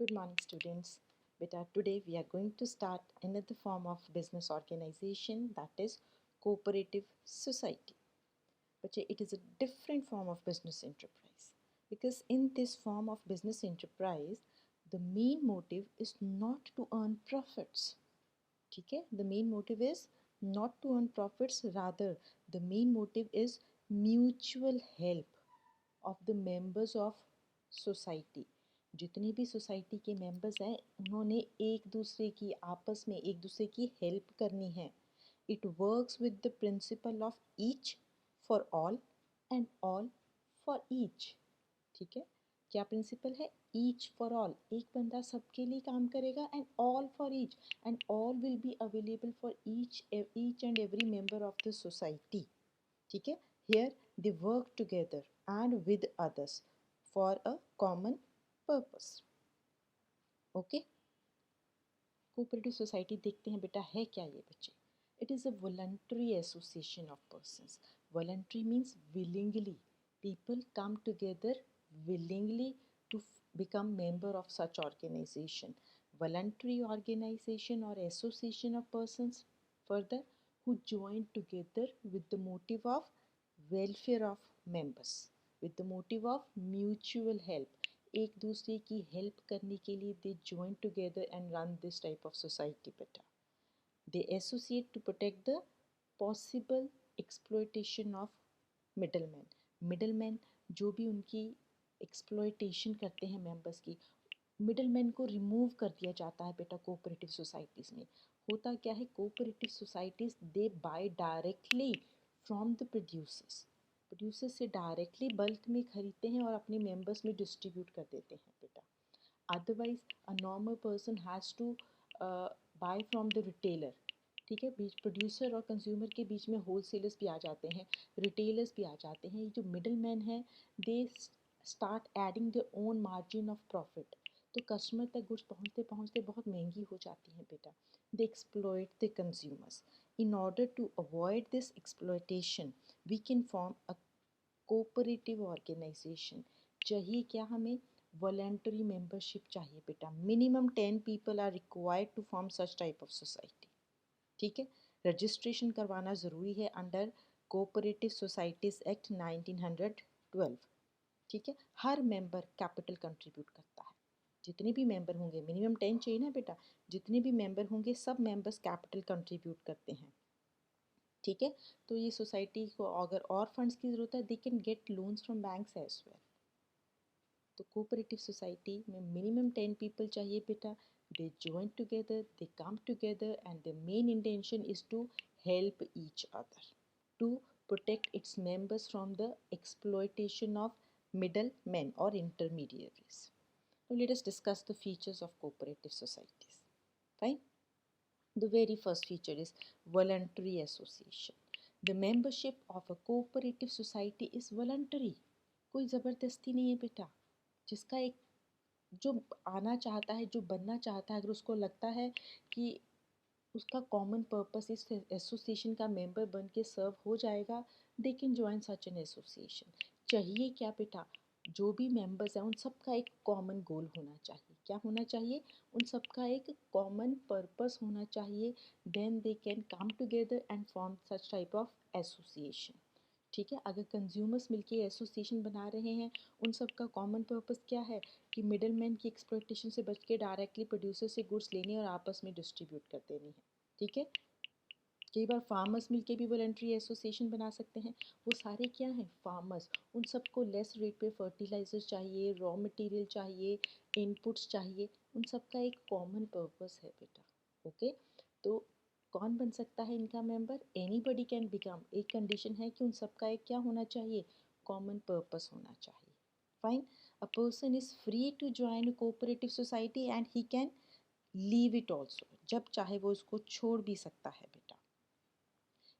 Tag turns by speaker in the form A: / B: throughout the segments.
A: Good morning, students. Beta, today we are going to start another form of business organization, that is cooperative society. But it is a different form of business enterprise because in this form of business enterprise, the main motive is not to earn profits. ठीक है, the main motive is not to earn profits, rather the main motive is mutual help of the members of society. जितने भी society के members हैं उन्होंने एक दूसरे की आपस में एक दूसरे की हेल्प करनी है. It works with the principle of each for all and all for each. ठीक है, क्या प्रिंसिपल है? ईच फॉर ऑल, एक बंदा सबके लिए काम करेगा and all for each, and all will be available for each and every member of the society. ठीक है, here they work together and with others for a common purpose. Okay, cooperative society देखते हैं बेटा है क्या ये बच्चे. It is a voluntary association of persons. Voluntary means willingly. People come together willingly to become member of such organization. Voluntary organization or association of persons further who join together with the motive of welfare of members, with the motive of mutual help. एक दूसरे की help करने के लिए they join together and run this type of society बेटा. They associate to protect the possible exploitation of middleman. Middleman जो भी उनकी एक्सप्लॉयटेशन करते हैं मेंबर्स की, मिडलमैन को रिमूव कर दिया जाता है बेटा कोऑपरेटिव सोसाइटीज़ में. होता क्या है, cooperative societies they buy directly from the producers. Producer से डायरेक्टली बल्क में खरीदते हैं और अपने मेंबर्स में डिस्ट्रीब्यूट कर देते हैं बेटा. Otherwise a normal person has to buy from the retailer. ठीक है, बीच प्रोड्यूसर और कंज्यूमर के बीच में होल सेलर्स भी आ जाते हैं, रिटेलर्स भी आ जाते हैं. ये जो मिडल मैन है they start adding the own margin of profit. तो कस्टमर तक गुड्स पहुँचते पहुँचते बहुत महंगी हो जाती हैं बेटा. They exploit the consumers. In order to avoid this exploitation, we can form a cooperative organization. चाहिए क्या हमें? वॉलंटरी मेंबरशिप चाहिए बेटा. Minimum 10 people are required to form such type of society. ठीक है, रजिस्ट्रेशन करवाना ज़रूरी है अंडर कोऑपरेटिव सोसाइटीज़ एक्ट 1912. ठीक है, हर मेंबर कैपिटल कंट्रीब्यूट करता है. जितने भी मेंबर होंगे, मिनिमम 10 चाहिए ना बेटा, जितने भी मेंबर होंगे सब मेंबर्स कैपिटल कंट्रीब्यूट करते हैं. ठीक है, तो ये सोसाइटी को अगर और फंड्स की ज़रूरत है they can get loans from banks as well. तो कोऑपरेटिव सोसाइटी में मिनिमम 10 पीपल चाहिए बेटा. They join together, they come together and the main intention is to help each other, to protect its members from the exploitation of middlemen or intermediaries. Now let us discuss the features of cooperative societies. Fine. The very first feature is voluntary association. The membership of a cooperative society is voluntary. कोई ज़बरदस्ती नहीं है बेटा. जिसका एक जो आना चाहता है, जो बनना चाहता है, अगर उसको लगता है कि उसका कॉमन पर्पस इस एसोसिएशन का मेंबर बन के सर्व हो जाएगा, they can join such an association. चाहिए क्या बेटा? जो भी मेंबर्स हैं उन सब का एक कॉमन गोल होना चाहिए. क्या होना चाहिए? उन सब का एक कॉमन पर्पस होना चाहिए. Then they can come together and form such type of association. ठीक है, अगर कंज्यूमर्स मिलके एसोसिएशन बना रहे हैं, उन सब का कॉमन पर्पस क्या है कि मिडल मैन की एक्सप्लॉयटेशन से बच के डायरेक्टली प्रोड्यूसर से गुड्स लेने और आपस में डिस्ट्रीब्यूट कर देनी है. ठीक है, कई बार फार्मर्स मिलके भी वॉलंटरी एसोसिएशन बना सकते हैं. वो सारे क्या हैं? फार्मर्स. उन सबको लेस रेट पे फर्टिलाइजर चाहिए, रॉ मटेरियल चाहिए, इनपुट्स चाहिए. उन सब का एक कॉमन पर्पस है बेटा. ओके, तो कौन बन सकता है इनका मेंबर? Anybody can become. एक कंडीशन है कि उन सब का एक क्या होना चाहिए? कॉमन पर्पस होना चाहिए. Fine. A person is free to join a cooperative society and he can leave it also. जब चाहे वो इसको छोड़ भी सकता है बेटा.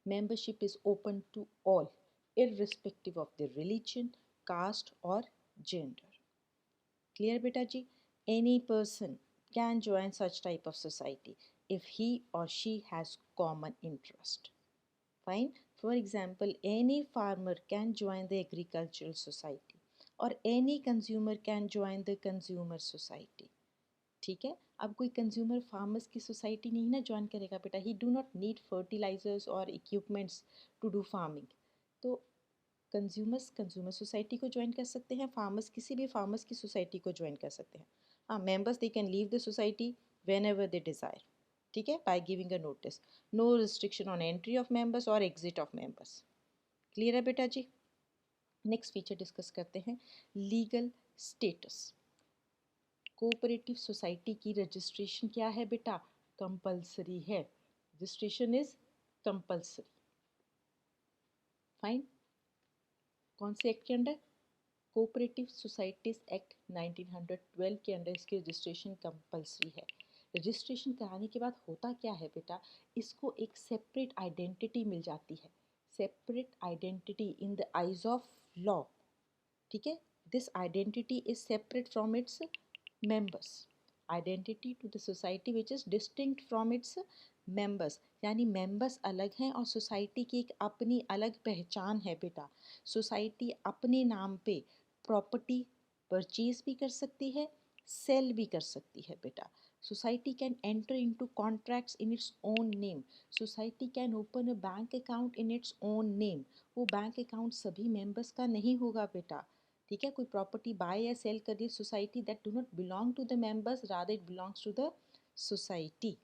A: Membership is open to all, irrespective of their religion, caste, or gender. Clear, beta ji? Any person can join such type of society if he or she has common interest. Fine. For example, any farmer can join the agricultural society, or any consumer can join the consumer society. ठीक है। अब कोई consumer farmers की society नहीं ना join करेगा बेटा, he do not need fertilizers और इक्विपमेंट्स टू डू फार्मिंग। तो कंज्यूमर सोसाइटी को ज्वाइन कर सकते हैं, फार्मर्स किसी भी फार्मर्स की सोसाइटी को ज्वाइन कर सकते हैं। हाँ, members they can leave the society whenever they desire, ठीक है, by giving a notice. No restriction on entry of members और एग्जिट ऑफ मेंबर्स। क्लियर है बेटा जी। नेक्स्ट फीचर डिस्कस करते हैं, लीगल स्टेटस। कोऑपरेटिव सोसाइटी की registration क्या है बेटा, कंपलसरी है। Registration is compulsory. फाइन। कौन से एक्ट के अंडर, कोऑपरेटिव सोसाइटीज एक्ट 1912 के अंडर इसकी रजिस्ट्रेशन कंपलसरी है। रजिस्ट्रेशन कराने के बाद होता क्या है बेटा, इसको एक सेपरेट आइडेंटिटी मिल जाती है, separate identity in the eyes of law, ठीक है। This identity is separate from its members, identity to the society which is distinct from its members, यानी members अलग हैं और सोसाइटी की एक अपनी अलग पहचान है बेटा। सोसाइटी अपने नाम पे प्रॉपर्टी परचेज भी कर सकती है, सेल भी कर सकती है बेटा। Society can enter into contracts in its own name, society can open a bank account in its own name. वो बैंक अकाउंट सभी मेंबर्स का नहीं होगा बेटा, ठीक है। कोई प्रॉपर्टी बाय या सेल कर रही society, that do not belong to the members, rather it belongs to the society.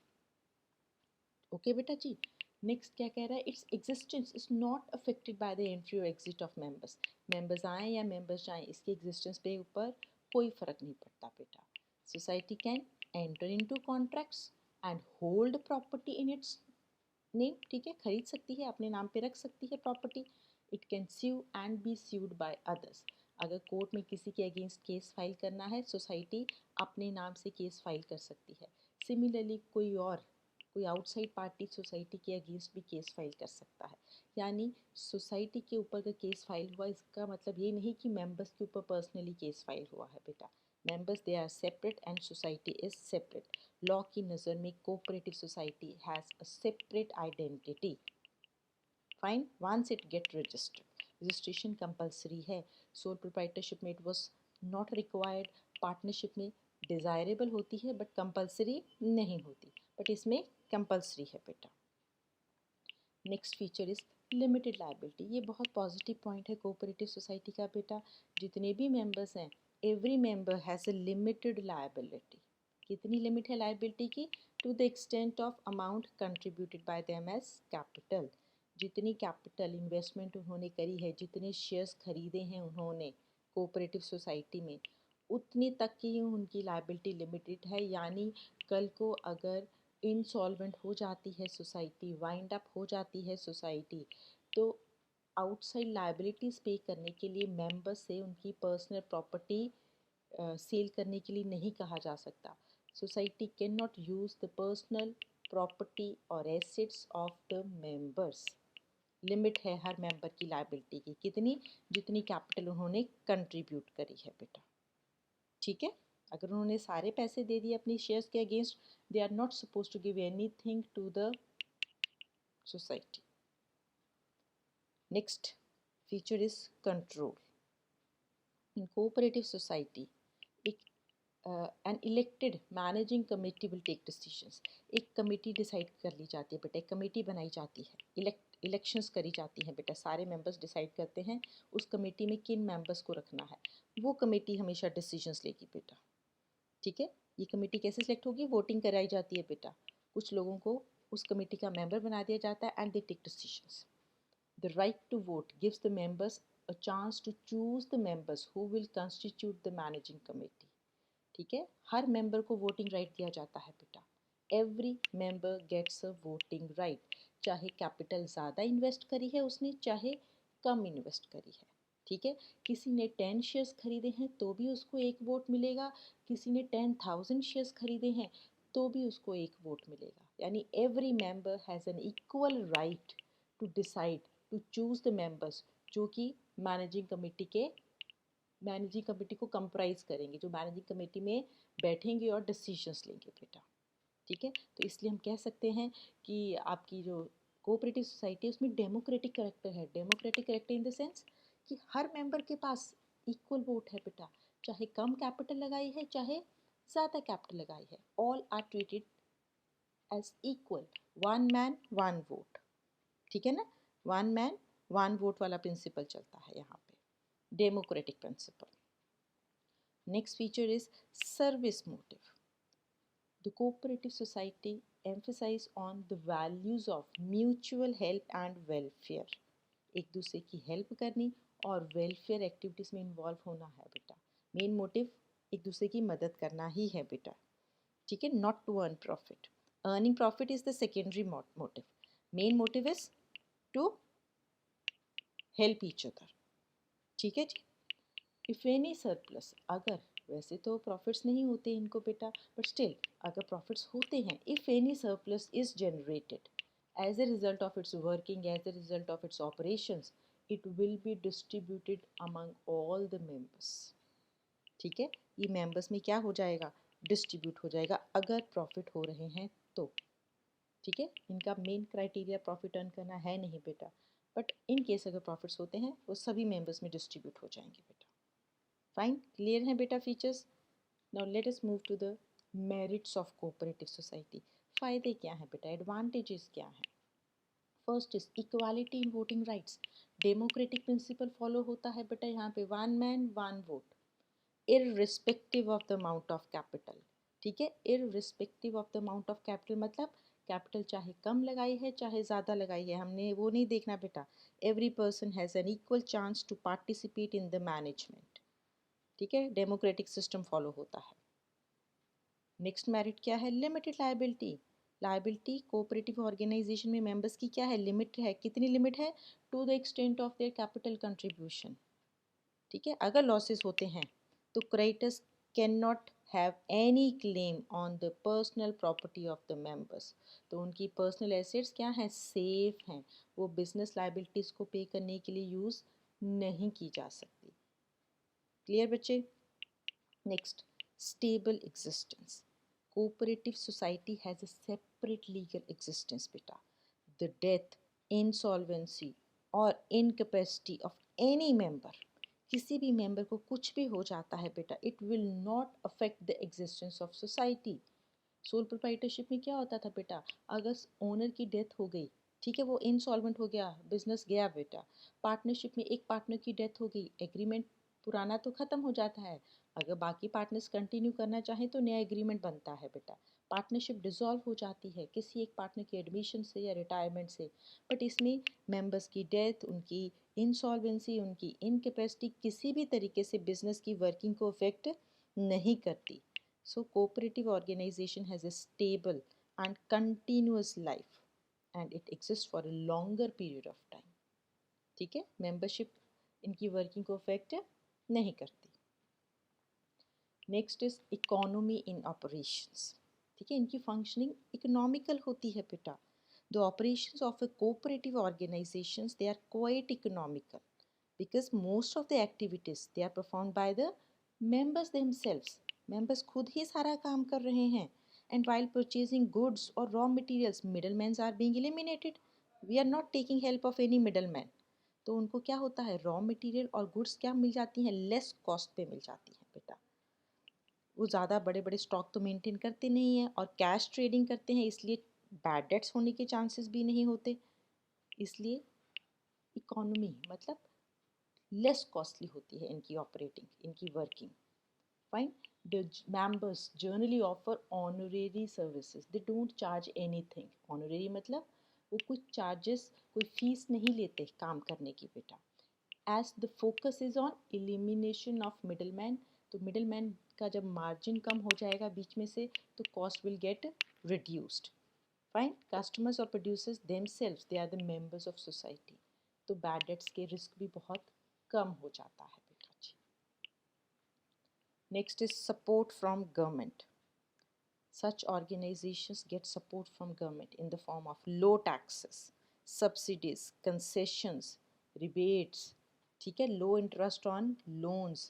A: Okay बेटा जी। नेक्स्ट क्या कह रहा है, it's existence is not affected by the entry और एग्जिट ऑफ मेंबर्स। मेंबर्स आए या मेंबर्स जाएं, इसके एग्जिस्टेंस पे ऊपर कोई फर्क नहीं पड़ता बेटा। Society can enter into contracts and hold property in its name, ठीक है, खरीद सकती है, अपने नाम पे रख सकती है property. It can sue and be sued by others. अगर कोर्ट में किसी के अगेंस्ट केस फाइल करना है, सोसाइटी अपने नाम से केस फाइल कर सकती है। सिमिलरली कोई आउटसाइड पार्टी सोसाइटी के अगेंस्ट भी केस फाइल कर सकता है। यानी सोसाइटी के ऊपर अगर केस फाइल हुआ, इसका मतलब ये नहीं कि मेंबर्स के ऊपर पर्सनली केस फाइल हुआ है बेटा। Members they are separate and society is separate. Law की नज़र में cooperative society has a separate identity. Fine, once it get registered, registration compulsory है। सोल प्रोप्राइटरशिप में it was not required, partnership में desirable होती है बट कंपलसरी नहीं होती, बट इसमें कंपलसरी है बेटा। Next feature is limited liability. ये बहुत पॉजिटिव पॉइंट है कोऑपरेटिव सोसाइटी का बेटा। जितने भी मेंबर्स हैं, every member has a limited liability. कितनी लिमिट है लाइबिलिटी की, to the extent of amount contributed by them as capital. जितनी कैपिटल इन्वेस्टमेंट उन्होंने करी है, जितने शेयर्स खरीदे हैं उन्होंने कोऑपरेटिव सोसाइटी में, उतनी तक की उनकी लाइबिलिटी लिमिटेड है। यानी कल को अगर इंसॉल्वेंट हो जाती है सोसाइटी, वाइंड अप हो जाती है सोसाइटी, तो आउटसाइड लाइबिलिटीज़ पे करने के लिए मेंबर से उनकी पर्सनल प्रॉपर्टी सेल करने के लिए नहीं कहा जा सकता। Society can not use the personal property और assets of the members. Limit है हर मेंबर की लाइबिलिटी की, कितनी, जितनी कैपिटल उन्होंने कंट्रीब्यूट करी है बेटा, ठीक है। अगर उन्होंने सारे पैसे दे दिए अपनी शेयर्स के against, they are not suppose to give anything to the society. Next feature is control. In cooperative society एक an elected managing committee will take decisions. एक कमेटी डिसाइड कर ली जाती है बेटा, एक कमेटी बनाई जाती है, इलेक्शंस करी जाती हैं बेटा, सारे मेंबर्स डिसाइड करते हैं उस कमेटी में किन मेंबर्स को रखना है। वो कमेटी हमेशा डिसीजंस लेगी बेटा, ठीक है। ये कमेटी कैसे सिलेक्ट होगी, वोटिंग कराई जाती है बेटा, कुछ लोगों को उस कमेटी का मेंबर बना दिया जाता है and they take decisions. The right to vote gives the members a chance to choose the members who will constitute the managing committee, ठीक है। हर मेंबर को वोटिंग राइट दिया जाता है बेटा। Every member gets a voting right, चाहे capital ज़्यादा इन्वेस्ट करी है उसने, चाहे कम इन्वेस्ट करी है, ठीक है। किसी ने 10 शेयर्स खरीदे हैं तो भी उसको एक वोट मिलेगा, किसी ने 10,000 शेयर्स खरीदे हैं तो भी उसको एक वोट मिलेगा। यानी every member has an equal right to decide, to choose the members, जो कि मैनेजिंग कमेटी को कंप्राइज करेंगे, जो मैनेजिंग कमेटी में बैठेंगे और डिसीजंस लेंगे बेटा, ठीक है। तो इसलिए हम कह सकते हैं कि आपकी जो कोऑपरेटिव सोसाइटी है उसमें डेमोक्रेटिक करेक्टर है। Democratic character in the sense कि हर मेंबर के पास इक्वल वोट है बेटा, चाहे कम कैपिटल लगाई है चाहे ज़्यादा कैपिटल लगाई है, all are treated as equal, one man one vote, ठीक है ना, वन मैन वन वोट वाला प्रिंसिपल चलता है यहाँ पे, democratic principle. Next feature is service motive. The cooperative society emphasize on the values of mutual help and welfare. एक दूसरे की हेल्प करनी और वेलफेयर एक्टिविटीज़ में इन्वॉल्व होना है बेटा. मेन मोटिव एक दूसरे की मदद करना ही है बेटा, ठीक है, not to earn profit. Earning profit is the secondary motive. Main motive is to help each other, ठीक है जी. इफ एनी सरप्लस, अगर वैसे तो प्रॉफिट्स नहीं होते इनको बेटा, बट स्टिल अगर प्रॉफिट्स होते हैं, if any surplus is generated as a result of its working, as a result of its operations, it will be distributed among all the members, ठीक है. ये मेंबर्स में क्या हो जाएगा, डिस्ट्रीब्यूट हो जाएगा अगर प्रॉफिट हो रहे हैं तो, ठीक है. इनका मेन क्राइटेरिया प्रॉफिट अर्न करना है नहीं बेटा, बट इन केस अगर प्रॉफिट्स होते हैं वो सभी मेंबर्स में डिस्ट्रीब्यूट हो जाएंगे बेटा. फाइन, क्लियर है बेटा features. Now let us move to the merits of cooperative society. फ़ायदे क्या हैं बेटा, एडवांटेजेस क्या हैं. First is equality in voting rights. Democratic principle follow होता है बेटा यहाँ पे, one man one vote, irrespective of the amount of capital, ठीक है. Irrespective of the amount of capital मतलब कैपिटल चाहे कम लगाई है चाहे ज़्यादा लगाई है, हमने वो नहीं देखना बेटा. Every person has an equal chance to participate in the management, ठीक है. डेमोक्रेटिक सिस्टम फॉलो होता है. नेक्स्ट मेरिट क्या है, limited liability. Liability cooperative organisation में मेंबर्स की क्या है, लिमिट है. कितनी लिमिट है, to the extent of their capital contribution, ठीक है. अगर लॉसेस होते हैं तो creditors can not have any claim on the personal property of the members. तो उनकी पर्सनल एसेट्स क्या हैं, सेफ हैं, वो बिजनेस लायबिलिटीज़ को पे करने के लिए यूज़ नहीं की जा सकती. क्लियर बच्चे. Next, stable existence. Cooperative society has a separate legal existence beta. The death, insolvency or incapacity of any member, किसी भी मेंबर को कुछ भी हो जाता है बेटा, it will not affect the existence of society. Soul proprietorship में क्या होता था बेटा, अगर ओनर की डेथ हो गई, ठीक है, वो इंसॉल्वेंट हो गया, बिजनेस गया बेटा. पार्टनरशिप में एक पार्टनर की डेथ हो गई, एग्रीमेंट पुराना तो ख़त्म हो जाता है, अगर बाकी पार्टनर्स कंटिन्यू करना चाहें तो नया एग्रीमेंट बनता है बेटा. पार्टनरशिप डिसॉल्व हो जाती है किसी एक पार्टनर के एडमिशन से या रिटायरमेंट से, बट इसमें मेंबर्स की डेथ, उनकी इंसॉल्वेंसी, उनकी इनकेपेसिटी किसी भी तरीके से बिजनेस की वर्किंग को अफेक्ट नहीं करती. So cooperative organization has a stable and continuous life and it exists for a longer period of time. ठीक है, मेंबरशिप इनकी वर्किंग को अफेक्ट नहीं करती. Next is economy in operations. ठीक है, इनकी फंक्शनिंग इकोनॉमिकल होती है बेटा. The operations of a cooperative organisations they are quite economical because most of the activities they are performed by the members themselves. members खुद ही सारा काम कर रहे हैं. and while purchasing goods or raw materials, middlemen are being eliminated. we are not taking help of any middleman. तो उनको क्या होता है, रॉ मटेरियल और गुड्स क्या मिल जाती हैं, लेस कॉस्ट पे मिल जाती हैं बेटा. वो ज़्यादा बड़े बड़े स्टॉक तो मेंटेन करते नहीं हैं और कैश ट्रेडिंग करते हैं, इसलिए बैड डेट्स होने के चांसेस भी नहीं होते. इसलिए इकोनॉमी मतलब लेस कॉस्टली होती है इनकी ऑपरेटिंग, इनकी working. Fine. The members generally offer honorary services, they don't charge anything. Honorary मतलब वो कुछ चार्जेस, कोई फीस नहीं लेते काम करने की बेटा. As the focus is on elimination of middle man. तो मिडल मैन का जब मार्जिन कम हो जाएगा बीच में से तो cost will get reduced. Fine. Customers और producers themselves they are the members of society. तो बैड डेट्स के रिस्क भी बहुत कम हो जाता है बेटा जी. Next is support from government. Such organizations get support from government in the form of low taxes, subsidies, concessions, rebates, ठीक है, low interest on loans.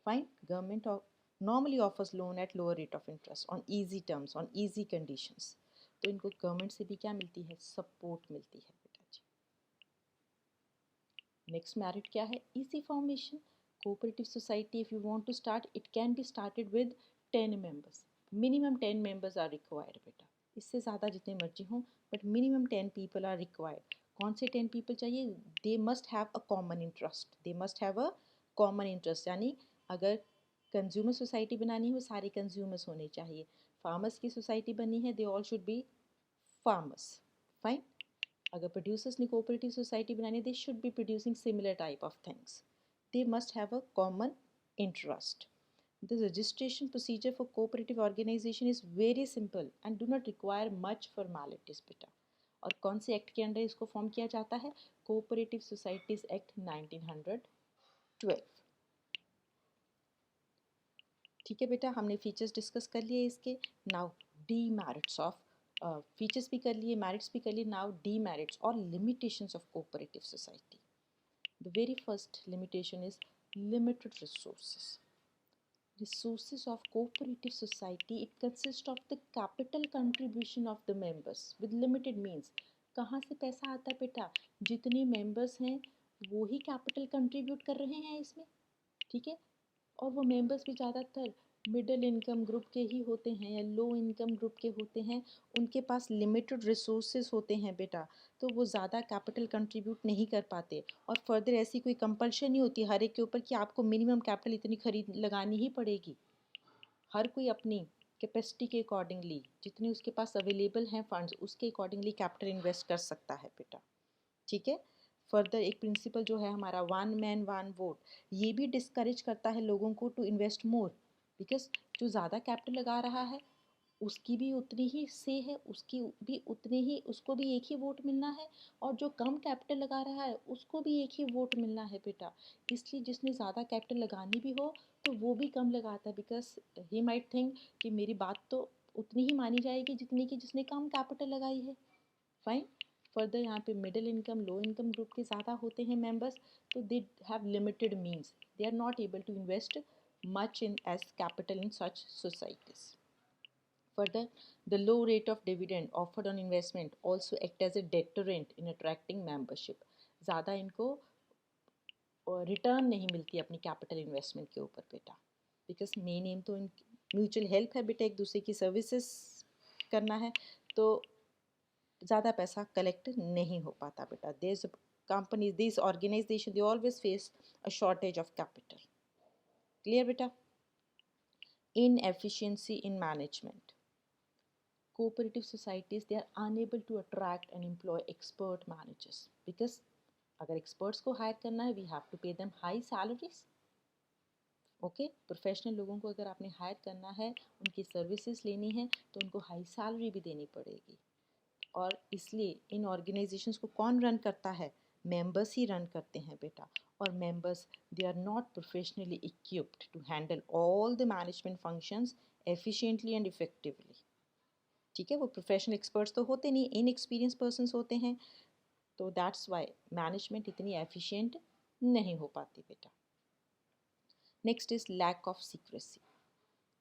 A: Fine. Government normally offers loan at lower rate of interest on easy terms, on easy conditions. तो इनको government से भी क्या मिलती है, support मिलती है बेटा जी. नेक्स्ट मेरिट क्या है, easy formation. Cooperative society if you want to start, it can be started with 10 members, minimum 10 members are required बेटा, इससे ज़्यादा जितने मर्जी हों but minimum 10 people are required. कौन से 10 पीपल चाहिए? They must have a common interest, they must have a common interest, यानी अगर कंज्यूमर सोसाइटी बनानी हो सारे कंज्यूमर्स होने चाहिए, फार्मर्स की सोसाइटी बनी है they all should be farmers, fine. अगर प्रोड्यूसर्स ने कोऑपरेटिव सोसाइटी बनानी they should be producing similar type of things, they must have a common interest. The registration procedure for cooperative organization is very simple and do not require much formalities बेटा। और कौन से act के under इसको form किया जाता है? Cooperative societies act 1912। ठीक है बेटा, हमने फीचर्स डिस्कस कर लिए इसके। नाउ डीमेरिट्स ऑफ, फीचर्स भी कर लिए, मेरिट्स भी कर लिए, नाउ डीमेरिट्स और limitations of cooperative society. The very first limitation is limited resources. Resources of cooperative society, it consists of the capital contribution of the members with limited means। कहाँ से पैसा आता है बेटा? जितने members हैं वो ही capital contribute कर रहे हैं इसमें, ठीक है। और वो members भी ज़्यादातर मिडिल इनकम ग्रुप के ही होते हैं या लो इनकम ग्रुप के होते हैं, उनके पास लिमिटेड रिसोर्सेज होते हैं बेटा, तो वो ज़्यादा कैपिटल कंट्रीब्यूट नहीं कर पाते। और फर्दर ऐसी कोई कंपल्शन नहीं होती हर एक के ऊपर कि आपको मिनिमम कैपिटल इतनी खरीद लगानी ही पड़ेगी। हर कोई अपनी कैपेसिटी के अकॉर्डिंगली, जितने उसके पास अवेलेबल हैं फंड्स, उसके अकॉर्डिंगली कैपिटल इन्वेस्ट कर सकता है बेटा, ठीक है। फर्दर एक प्रिंसिपल जो है हमारा वन मैन वन वोट, ये भी डिस्करेज करता है लोगों को टू इन्वेस्ट मोर, बिकॉज जो ज़्यादा कैपिटल लगा रहा है उसकी भी उतनी ही से है, उसकी भी उतनी ही, उसको भी एक ही वोट मिलना है, और जो कम कैपिटल लगा रहा है उसको भी एक ही वोट मिलना है बेटा। इसलिए जिसने ज़्यादा कैपिटल लगानी भी हो तो वो भी कम लगाता है, बिकॉज ही माइट थिंक कि मेरी बात तो उतनी ही मानी जाएगी जितनी कि जिसने कम कैपिटल लगाई है, फाइन। फर्दर यहाँ पे middle income low income group के ज़्यादा होते हैं मेंबर्स, तो they have limited means, they are not able to invest much in as capital in such societies. Further, the low rate of dividend offered on investment also act as a deterrent in attracting membership। ज़्यादा इनको return नहीं मिलती अपनी capital investment के ऊपर बेटा, because main M तो mutual help है बेटा, एक दूसरे की सर्विसेज करना है, तो ज़्यादा पैसा कलेक्ट नहीं हो पाता बेटा। This company this organisation they always face a shortage of capital. Clear बेटा? Inefficiency in management, cooperative societies they are unable to attract and employ expert managers because अगर experts को hire करना है we have to pay them high salaries। Okay, professional लोगों को अगर आपने higher करना है, उनकी सर्विसेज लेनी है, तो उनको हाई सैलरी भी देनी पड़ेगी। और इसलिए इन ऑर्गेनाइजेशंस को कौन रन करता है? मेंबर्स ही रन करते हैं बेटा। और members they are not professionally equipped to handle all the management functions efficiently and effectively, ठीक है। वो प्रोफेशनल एक्सपर्ट्स तो होते नहीं, इनएक्सपीरियंस पर्सन्स होते हैं, तो दैट्स वाई मैनेजमेंट इतनी एफिशिएंट नहीं हो पाती बेटा। Next is lack of secrecy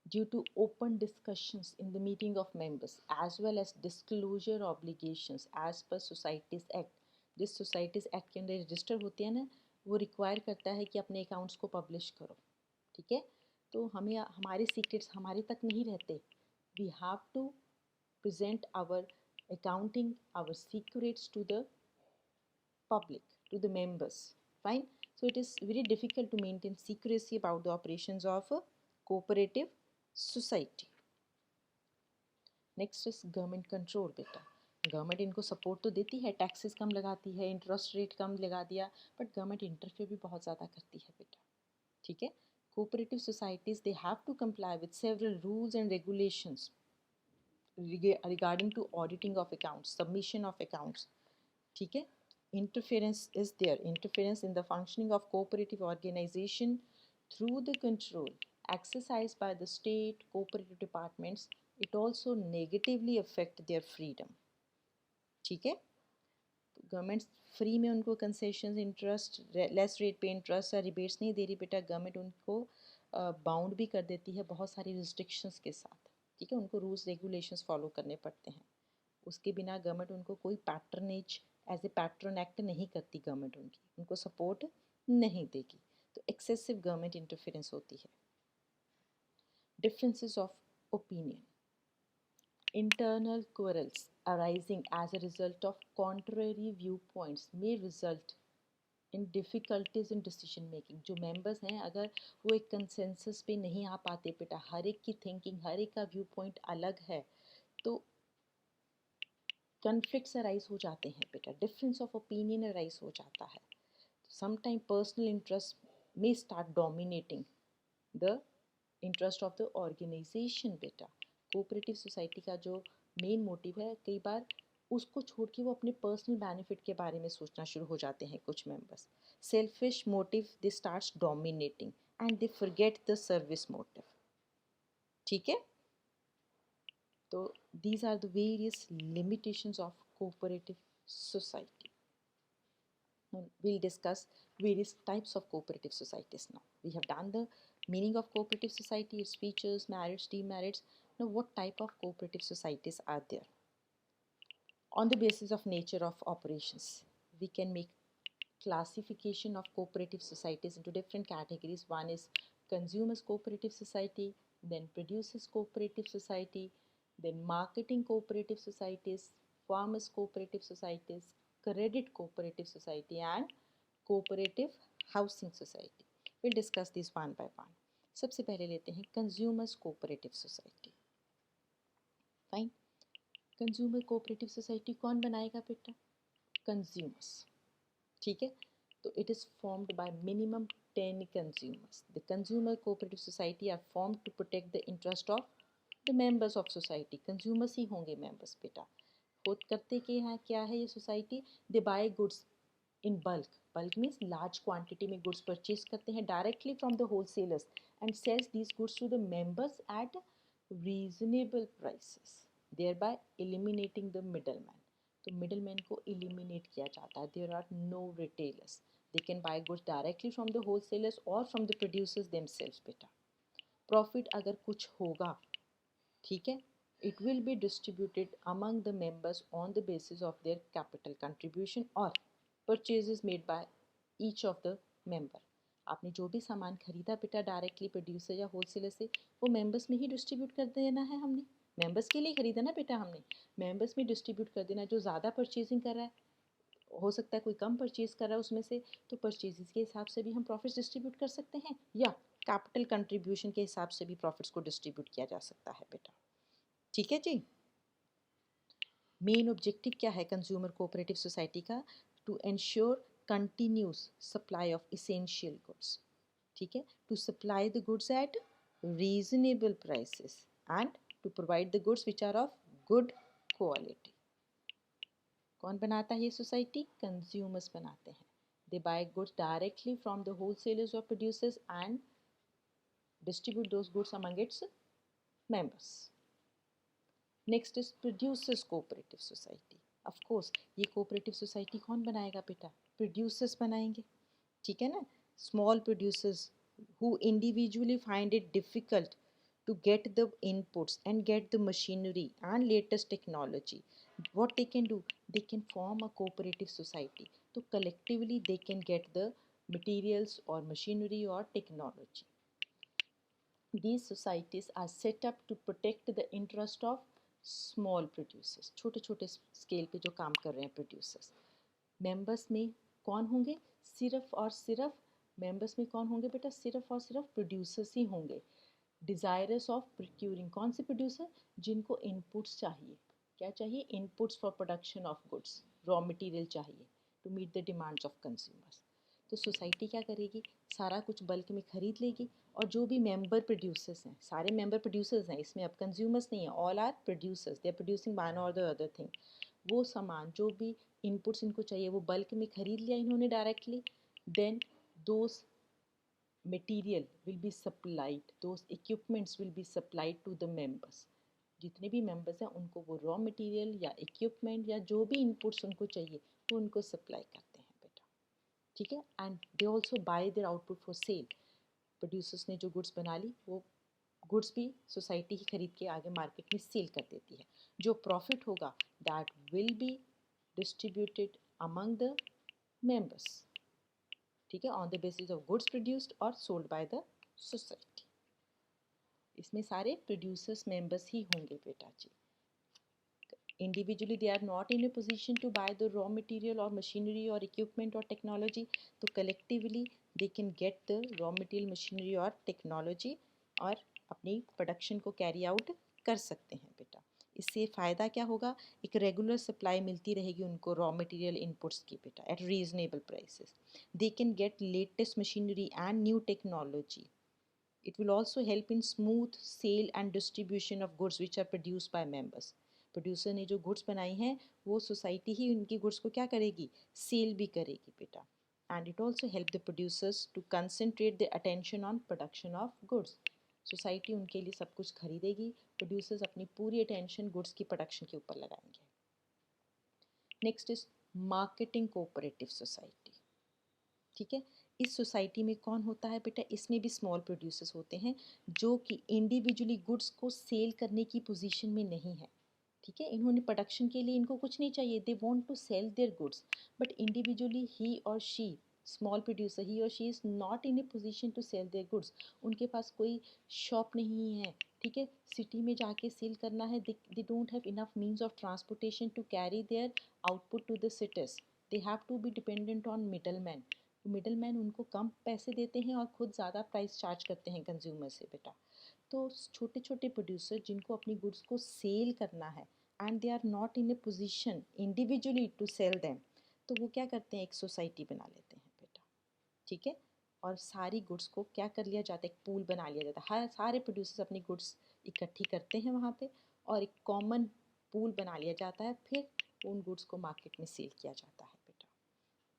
A: due to open discussions in the meeting of members as well as disclosure obligations as per societies act। जिस societies act के अंदर रजिस्टर होती है ना, वो रिक्वायर करता है कि अपने अकाउंट्स को पब्लिश करो, ठीक है। तो हमें हमारे सीक्रेट्स हमारे तक नहीं रहते, we have to present our accounting, our secrets to the public, to the members, fine। So it is very difficult to maintain secrecy about the operations of a cooperative society। Next is government control बेटा। Government इनको support तो देती है, taxes कम लगाती है, interest rate कम लगा दिया, but government interfere भी बहुत ज़्यादा करती है बेटा, ठीक है। Cooperative societies they have to comply with several rules and regulations regarding to auditing of accounts, submission of accounts, ठीक है। Interference is there, interference in the functioning of cooperative organization through the control exercised by the state cooperative departments, it also negatively affect their freedom, ठीक है। Government free में उनको concession interest less rate पे interest या rebates नहीं दे रही बेटा, government उनको बाउंड भी कर देती है बहुत सारी रिस्ट्रिक्शंस के साथ, ठीक है। उनको रूल्स रेगुलेशंस फॉलो करने पड़ते हैं, उसके बिना गवर्नमेंट उनको कोई patronage as a patron act नहीं करती, गवर्नमेंट उनको सपोर्ट नहीं देगी, तो एक्सेसिव गवर्नमेंट इंटरफेरेंस होती है। Differences of opinion. Internal quarrels arising as a result of contrary viewpoints may result in difficulties in decision making. जो मेंबर्स हैं अगर वो एक कंसेंसस पे नहीं आ पाते बेटा, हर एक की थिंकिंग, हर एक का व्यू पॉइंट अलग है, तो कन्फ्लिक्ट्स अराइज हो जाते हैं बेटा, डिफरेंस ऑफ ओपिनियन अराइज हो जाता है. Sometime personal interest may start dominating the interest of the organisation बेटा. कोऑपरेटिव सोसाइटी का जो मेन मोटिव है, कई बार उसको छोड़ के वो अपने पर्सनल बेनिफिट के बारे में सोचना शुरू हो जाते हैं कुछ members. Selfish motive they starts dominating and they forget the service motive. ठीक है, तो these are the various limitations of cooperative society. Now we'll discuss various types of cooperative societies. Now we have done the meaning of cooperative society, its features, merits, demerits. Now what type of cooperative societies are there? On the basis of nature of operations, we can make classification of cooperative societies into different categories. One is consumers cooperative society, then producers cooperative society, then marketing cooperative societies, farmers cooperative societies, credit cooperative society, and cooperative housing society. We'll discuss these one by one. सबसे पहले लेते हैं consumers cooperative society. Fine. Consumer cooperative society कौन बनाएगा बेटा? Consumers. ठीक है, तो it is formed by minimum 10 consumers. The consumer cooperative society are formed to protect the interest of the members of society. Consumers ही होंगे मेंबर्स बेटा. खुद करते के यहाँ क्या है ये society? They buy goods in bulk. Bulk means large quantity में गुड्स परचेज करते हैं directly from the wholesalers and sells these goods to the members at reasonable prices, thereby eliminating the middleman. तो मिडलमैन को eliminate किया जाता है. There are no retailers. They can buy goods directly from the wholesalers और from the producers themselves बेटा. Profit अगर कुछ होगा, ठीक है, it will be distributed among the members on the basis of their capital contribution or purchases made by each of the member. आपने जो भी सामान खरीदा बेटा डायरेक्टली प्रोड्यूसर या होलसेलर से, वो मेंबर्स में ही डिस्ट्रीब्यूट कर देना है हमने. मेंबर्स के लिए खरीदा ना बेटा हमने, मेंबर्स में डिस्ट्रीब्यूट कर देना. जो ज़्यादा परचेजिंग कर रहा है, हो सकता है कोई कम परचेज कर रहा है उसमें से, तो परचेजेस के हिसाब से भी हम प्रॉफिट्स डिस्ट्रीब्यूट कर सकते हैं, या कैपिटल कंट्रीब्यूशन के हिसाब से भी प्रॉफिट्स को डिस्ट्रीब्यूट किया जा सकता है बेटा. ठीक है जी. मेन ऑब्जेक्टिव क्या है कंज्यूमर कोऑपरेटिव सोसाइटी का? To ensure continuous supply of essential goods. ठीक है, to supply the goods at reasonable prices and to provide the goods which are of good quality. कौन बनाता है ये सोसाइटी? कंज्यूमर्स बनाते हैं. They buy goods directly from the wholesalers और producers and distribute those goods among its members. Next is producers cooperative society. Of course ये cooperative society कौन बनाएगा बेटा? प्रोड्यूसर्स बनाएंगे. ठीक है ना. Small producers who individually find it difficult to get the inputs and get the machinery and latest technology, what they can do, they can form a cooperative society. So collectively they can get the materials or machinery or technology. These societies are set up to protect the interest of small producers. छोटे छोटे scale पे जो काम कर रहे हैं producers. Members में कौन होंगे? सिर्फ और सिर्फ मेंबर्स में कौन होंगे बेटा? सिर्फ और सिर्फ प्रोड्यूसर्स ही होंगे. Desirous of procuring. कौन से प्रोड्यूसर? जिनको इनपुट्स चाहिए. क्या चाहिए? Inputs for production of goods, raw material चाहिए to meet the demands of consumers. तो सोसाइटी क्या करेगी? सारा कुछ बल्क में ख़रीद लेगी, और जो भी मेंबर प्रोड्यूसर्स हैं, सारे मेंबर प्रोड्यूसर्स हैं, इसमें अब कंज्यूमर्स नहीं है, all are producers, they are producing one और द अदर थिंग. वो सामान जो भी इनपुट्स इनको चाहिए वो बल्क में ख़रीद लिया इन्होंने directly. Then those material will be supplied, those equipments will be supplied to the members. जितने भी मेंबर्स हैं उनको वो रॉ मटेरियल या इक्विपमेंट या जो भी इनपुट्स उनको चाहिए वो उनको सप्लाई करते हैं बेटा. ठीक है. And they also bye there output for sale. Producers ने जो गुड्स बना ली वो गुड्स भी सोसाइटी ही खरीद के आगे मार्केट में सेल कर देती है. जो प्रॉफिट होगा that will be distributed among the members. ठीक है, on the basis of goods produced और सोल्ड बाय द सोसाइटी. इसमें सारे प्रोड्यूसर्स मेंबर्स ही होंगे बेटा जी. Individually they are not in a position to buy the raw material or machinery or equipment or technology, तो collectively they can get the raw material, machinery और technology और अपनी production को carry out कर सकते हैं बेटा. इससे फ़ायदा क्या होगा, एक रेगुलर सप्लाई मिलती रहेगी उनको रॉ मटेरियल इनपुट्स की बेटा eight reasonable prices. They can gate latest machinery and new technology. It will also help in smooth sale and distribution of goods which are produced by members. Producer ने जो goods बनाई हैं वो society ही उनकी goods को क्या करेगी, cell भी करेगी बेटा. And it also help the producers to concentrate the attention on production of goods. Society उनके लिए सब कुछ खरीदेगी, प्रोड्यूसर्स अपनी पूरी अटेंशन गुड्स की प्रोडक्शन के ऊपर लगाएंगे. Next is marketing cooperative society. ठीक है, इस सोसाइटी में कौन होता है बेटा, इसमें भी स्मॉल प्रोड्यूसर्स होते हैं जो कि इंडिविजुअली गुड्स को सेल करने की पोजीशन में नहीं है. ठीक है, इन्होंने प्रोडक्शन के लिए इनको कुछ नहीं चाहिए, they want to sell their goods, but individually he or she, small producer he or she is not in a position to sell their goods. उनके पास कोई शॉप नहीं है. ठीक है, सिटी में जाके सेल करना है, they don't have enough means of transportation to carry their output to the cities. They have to be dependent on middle man. Middle man उनको कम पैसे देते हैं और खुद ज़्यादा प्राइस चार्ज करते हैं कंज्यूमर से बेटा. तो छोटे छोटे प्रोड्यूसर जिनको अपनी गुड्स को सेल करना है and they are not in a position individually to sell them, तो वो क्या करते हैं, एक सोसाइटी बना लेते हैं बेटा. ठीक है, और सारी गुड्स को क्या कर लिया जाता है, एक पूल बना लिया जाता है. हर सारे प्रोड्यूसर्स अपनी गुड्स इकट्ठी करते हैं वहाँ पे और एक कॉमन पूल बना लिया जाता है, फिर उन गुड्स को मार्केट में सेल किया जाता है बेटा.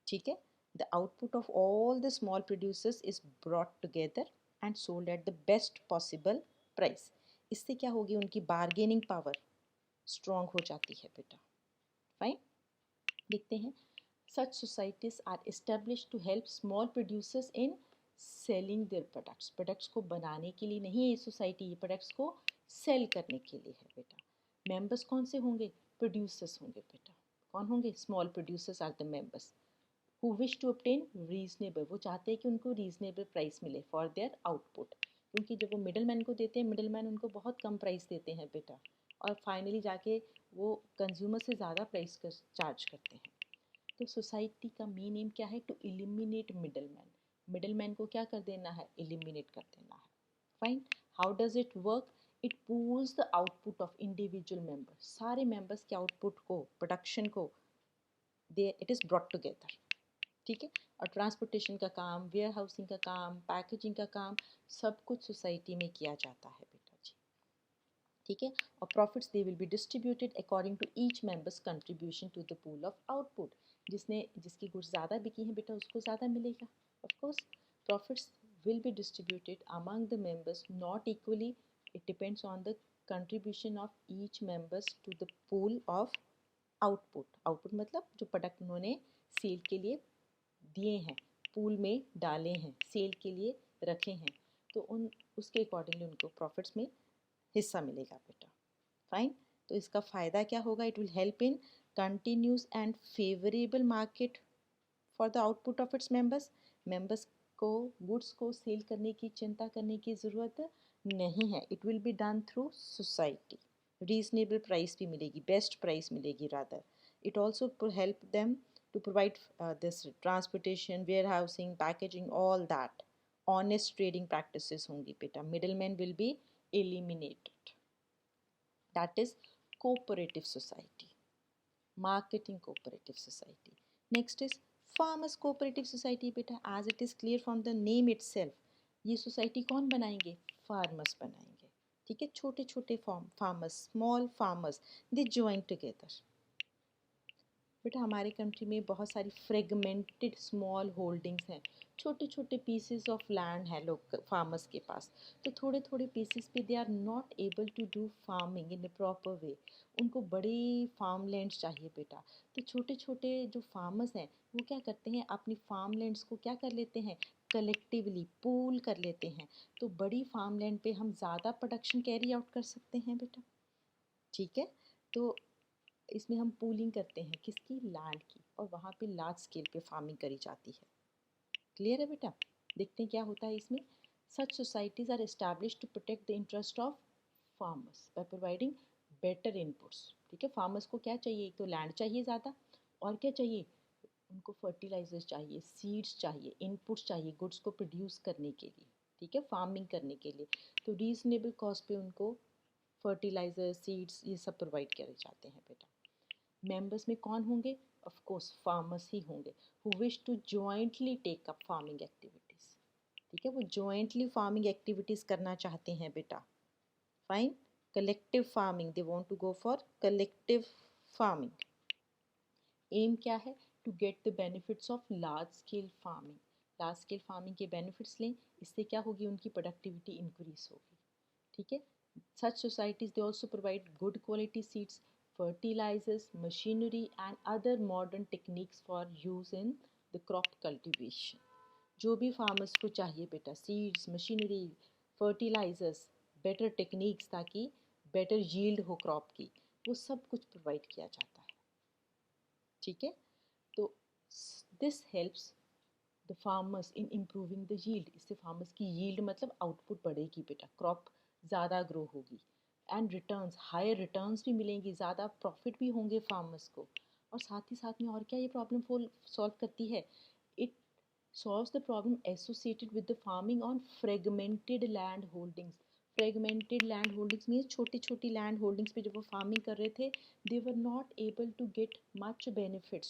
A: ठीक है, the output of all the small producers is brought together and sold at the best possible price. इससे क्या होगी, उनकी बार्गेनिंग पावर स्ट्रॉन्ग हो जाती है बेटा. फाइन, देखते हैं. such societies are established to help small producers in selling their products. Products को बनाने के लिए नहीं है ये सोसाइटी, ये प्रोडक्ट्स को सेल करने के लिए है बेटा. मेंबर्स कौन से होंगे, प्रोड्यूसर्स होंगे बेटा. कौन होंगे, small producers are the members who wish to obtain reasonable, वो चाहते हैं कि उनको रीजनेबल प्राइस मिले फॉर देयर आउटपुट. क्योंकि जब वो मिडल मैन को देते हैं, मिडल मैन उनको बहुत कम प्राइस देते हैं बेटा, और फाइनली जाके वो कंज्यूमर से ज़्यादा प्राइस चार्ज करते हैं. तो सोसाइटी का मेन एम क्या है, to eliminate middle man. Middle man को क्या कर देना है, एलिमिनेट कर देना है. Fine, how does it work, it pools the output of individual members. सारे मेंबर्स के आउटपुट को, प्रोडक्शन को, they it is brought together. ठीक है, और ट्रांसपोर्टेशन का काम, वेयर हाउसिंग का काम, पैकेजिंग का काम, सब कुछ सोसाइटी में किया जाता है बेटा जी. ठीक है, और profits they will be distributed according to each members contribution to the pool of output. जिसकी गुड्स ज़्यादा बिकी हैं बेटा उसको ज़्यादा मिलेगा. Of course profits will be distributed among the members not equally. It depends on the contribution of each members to the pool of output. Output मतलब जो प्रोडक्ट उन्होंने सेल के लिए दिए हैं, पूल में डाले हैं, सेल के लिए रखे हैं, तो उसके अकॉर्डिंगली उनको प्रॉफिट्स में हिस्सा मिलेगा बेटा. फाइन, तो इसका फ़ायदा क्या होगा, it will help in continuous and favourable market for the output of its members. Members को गुड्स को सेल करने की चिंता करने की ज़रूरत नहीं है. It will be done through society. Reasonable price भी मिलेगी, बेस्ट प्राइस मिलेगी rather. It also help them to provide this transportation, warehousing, packaging, all that. Honest trading practices होंगी बेटा. Middlemen will be eliminated. That is cooperative society. Marketing cooperative society. Next is farmers cooperative society बेटा. As it is clear from the name itself, ये society कौन बनाएंगे, farmers बनाएंगे. ठीक है, छोटे छोटे farmers, small farmers, they join together. बेटा हमारे कंट्री में बहुत सारी फ्रेगमेंटेड स्मॉल होल्डिंग्स हैं, छोटे छोटे पीसेस ऑफ लैंड है लोग फार्मर्स के पास. तो थोड़े थोड़े पीसेस पे they are not able to do farming in a proper way. उनको बड़े फार्म लैंड्स चाहिए बेटा. तो छोटे छोटे जो फार्मर्स हैं वो क्या करते हैं, अपनी फार्म लैंड्स को क्या कर लेते हैं, कलेक्टिवली पूल कर लेते हैं. तो बड़ी फार्म लैंड पे हम ज़्यादा प्रोडक्शन कैरी आउट कर सकते हैं बेटा. ठीक है, तो इसमें हम पूलिंग करते हैं किसकी, लैंड की, और वहाँ पे लार्ज स्केल पे फार्मिंग करी जाती है. क्लियर है बेटा. देखते हैं क्या होता है इसमें. Such societies are established to protect the interest of farmers by providing better inputs. ठीक है, फार्मर्स को क्या चाहिए? एक तो लैंड चाहिए ज़्यादा, और क्या चाहिए उनको? फर्टिलाइजर्स चाहिए, सीड्स चाहिए, इनपुट्स चाहिए गुड्स को प्रोड्यूस करने के लिए, ठीक है, फार्मिंग करने के लिए। तो रीजनेबल कॉस्ट पे उनको फर्टिलाइजर, सीड्स, ये सब प्रोवाइड करे जाते हैं बेटा। मेंबर्स में कौन होंगे? ऑफ कोर्स फार्मर्स ही होंगे, who wish to jointly take up farming activities. ठीक है, वो जॉइंटली फार्मिंग एक्टिविटीज़ करना चाहते हैं बेटा। Fine, collective farming, they want to go for collective farming. Aim क्या है? To get the benefits of large scale farming. Large scale farming के बेनिफिट्स लें, इससे क्या होगी? उनकी प्रोडक्टिविटी इंक्रीज होगी। ठीक है, such societies they also provide good quality seeds, fertilizers, machinery and other modern techniques for use in the crop cultivation. जो भी फार्मर्स को चाहिए बेटा, seeds, machinery, fertilisers, better techniques, ताकि बेटर यील्ड हो क्रॉप की, वो सब कुछ प्रोवाइड किया जाता है। ठीक है, तो this helps the farmers in improving the yield. इससे फार्मर्स की यील्ड मतलब आउटपुट बढ़ेगी बेटा, क्रॉप ज़्यादा ग्रो होगी, एंड रिटर्न्स, हायर रिटर्न्स भी मिलेंगी, ज़्यादा प्रॉफिट भी होंगे फार्मर्स को। और साथ ही साथ में और क्या ये प्रॉब्लम सॉल्व करती है? It solves the problem associated with the farming on fragmented land holdings. Fragmented land holdings means छोटी छोटी land holdings पे जब वो farming कर रहे थे, they were not able to get much benefits.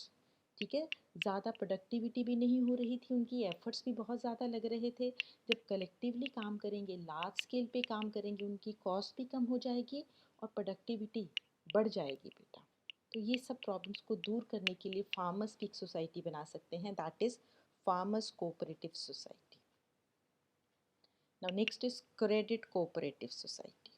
A: ठीक है, ज़्यादा प्रोडक्टिविटी भी नहीं हो रही थी, उनकी एफर्ट्स भी बहुत ज़्यादा लग रहे थे। जब कलेक्टिवली काम करेंगे, लार्ज स्केल पे काम करेंगे, उनकी कॉस्ट भी कम हो जाएगी और प्रोडक्टिविटी बढ़ जाएगी बेटा। तो ये सब प्रॉब्लम्स को दूर करने के लिए फार्मर्स की एक सोसाइटी बना सकते हैं, that is farmers cooperative society. Now next is credit cooperative society.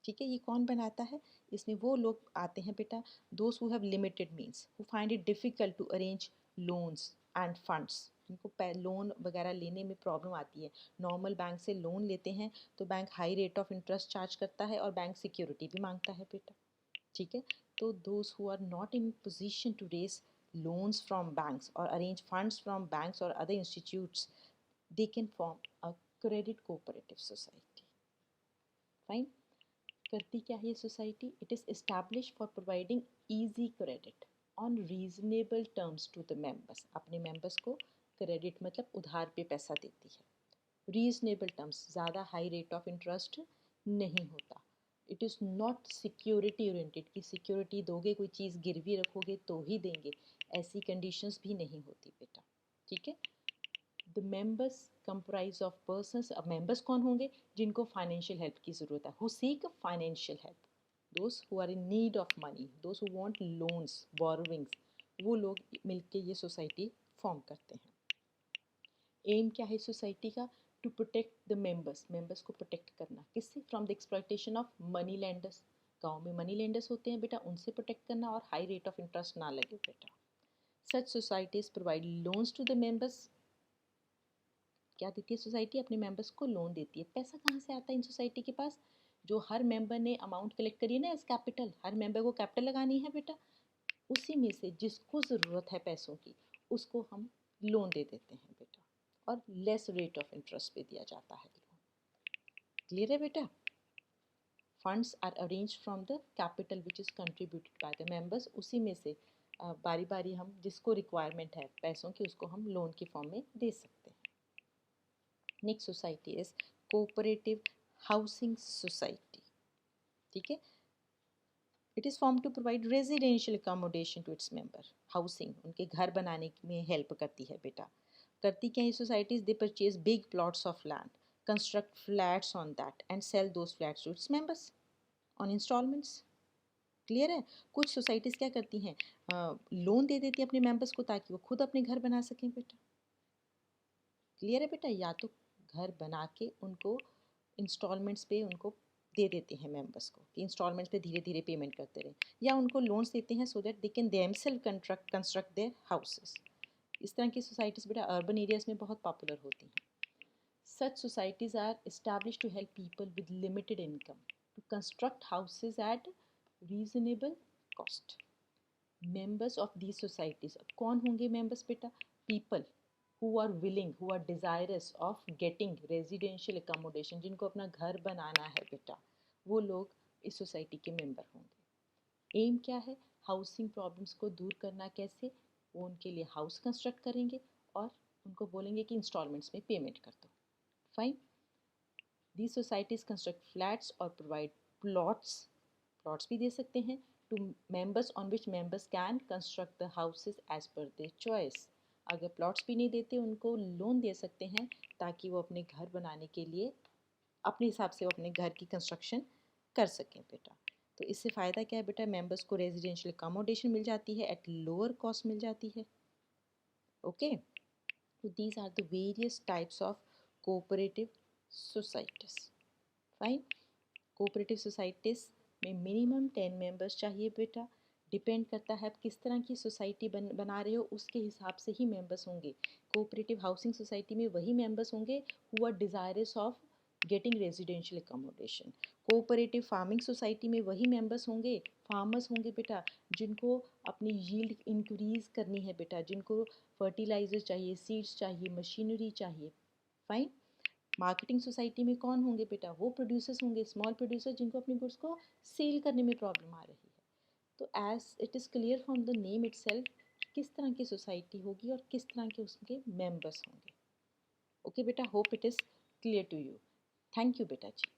A: ठीक है, ये कौन बनाता है? इसमें वो लोग आते हैं बेटा, those who have limited means, who find it difficult to arrange loans and funds. जिनको लोन वगैरह लेने में प्रॉब्लम आती है, नॉर्मल बैंक से लोन लेते हैं तो bank high rate of interest charge करता है और बैंक सिक्योरिटी भी मांगता है बेटा। ठीक है, तो those who are not in position to raise loans from banks or arrange funds from banks or other institutes, they can form a credit cooperative society. Fine. करती क्या है ये society? It is establish for providing easy credit on reasonable terms to the members. अपने members को credit मतलब उधार पे पैसा देती है, रीजनेबल टर्म्स, ज़्यादा हाई रेट ऑफ इंटरेस्ट नहीं होता। It is not security oriented कि सिक्योरिटी दोगे, कोई चीज़ गिरवी रखोगे तो ही देंगे, ऐसी कंडीशंस भी नहीं होती बेटा। ठीक है, the members comprise of persons. अब मेंबर्स कौन होंगे? जिनको फाइनेंशियल हेल्प की ज़रूरत है, who seek financial help, those who are in need of money, those who want loans, borrowings, वो लोग मिलके ये सोसाइटी फॉर्म करते हैं। एम क्या है सोसाइटी का? To protect the members, members को प्रोटेक्ट करना, किससे? From the exploitation of money lenders. गाँव में मनी लेंडर्स होते हैं बेटा, उनसे प्रोटेक्ट करना, और हाई रेट ऑफ इंटरेस्ट ना लगे बेटा। Such societies provide loans to the members. क्या देती है सोसाइटी? अपने मेंबर्स को लोन देती है। पैसा कहाँ से आता है इन सोसाइटी के पास? जो हर मेंबर ने अमाउंट कलेक्ट करी है ना एज कैपिटल, हर मेंबर को कैपिटल लगानी है बेटा, उसी में से जिसको ज़रूरत है पैसों की, उसको हम लोन दे देते हैं बेटा, और लेस रेट ऑफ इंटरेस्ट पे दिया जाता है लोन। क्लियर है बेटा? Funds are arrange from the capital which is contributed by the members. उसी में से बारी बारी हम जिसको रिक्वायरमेंट है पैसों की, उसको हम लोन के फॉर्म में दे सकते हैं। Next society is cooperative housing society. ठीक है, it is form to provide residential accommodation to its member. Housing, उनके घर बनाने में हेल्प करती है बेटा। करती क्या है societies? They purchase big plots of land, construct flats on that and sell those flats to its members on installments. Clear है? कुछ सोसाइटीज़ क्या करती हैं, लोन दे देती है अपने मेंबर्स को ताकि वो खुद अपने घर बना सकें बेटा। क्लियर है बेटा? या तो घर बना के उनको इंस्टॉलमेंट्स पे उनको दे देते हैं मेंबर्स को कि इंस्टॉलमेंट्स पे धीरे धीरे पेमेंट करते रहें, या उनको लोन्स देते हैं so that they can themselves construct their houses. इस तरह की सोसाइटीज़ बेटा अर्बन एरियाज़ में बहुत पॉपुलर होती हैं। Such societies are establish to help people with limited income to construct houses at reasonable cost. Members of these societies कौन होंगे मेंबर्स बेटा? People who are willing, who are desirous of getting residential accommodation, जिनको अपना घर बनाना है बेटा, वो लोग इस सोसाइटी के मेंबर होंगे। एम क्या है? हाउसिंग प्रॉब्लम्स को दूर करना कैसे? वो उनके लिए हाउस कंस्ट्रक्ट करेंगे और उनको बोलेंगे कि इंस्टॉलमेंट्स में पेमेंट कर दो। Fine. These societies construct flats or provide plots, plots भी दे सकते हैं, to members on which members can construct the houses as per their choice. अगर प्लॉट्स भी नहीं देते, उनको लोन दे सकते हैं ताकि वो अपने घर बनाने के लिए अपने हिसाब से वो अपने घर की कंस्ट्रक्शन कर सकें बेटा। तो इससे फ़ायदा क्या है बेटा? मेंबर्स को रेजिडेंशियल अकोमोडेशन मिल जाती है, एट लोअर कॉस्ट मिल जाती है। ओके, तो these are the various types of cooperative societies. Fine. Cooperative societies में मिनिमम 10 मेंबर्स चाहिए बेटा। डिपेंड करता है आप किस तरह की सोसाइटी बना रहे हो, उसके हिसाब से ही मेंबर्स होंगे। कोऑपरेटिव हाउसिंग सोसाइटी में वही मेंबर्स होंगे who are desirous of getting residential accommodation. Cooperative farming society में वही मेंबर्स होंगे, फार्मर्स होंगे बेटा, जिनको अपनी यील्ड इंक्रीज़ करनी है बेटा, जिनको फर्टिलाइजर चाहिए, सीड्स चाहिए, मशीनरी चाहिए। फाइन। मार्केटिंग सोसाइटी में कौन होंगे बेटा? वो प्रोड्यूसर्स होंगे, स्मॉल प्रोड्यूसर, जिनको अपने गुड्स को सेल करने में प्रॉब्लम आ रही है। तो as it is clear from the name itself किस तरह की सोसाइटी होगी और किस तरह के उसके मेंबर्स होंगे। ओके बेटा, hope it is clear to you. Thank you बेटा जी।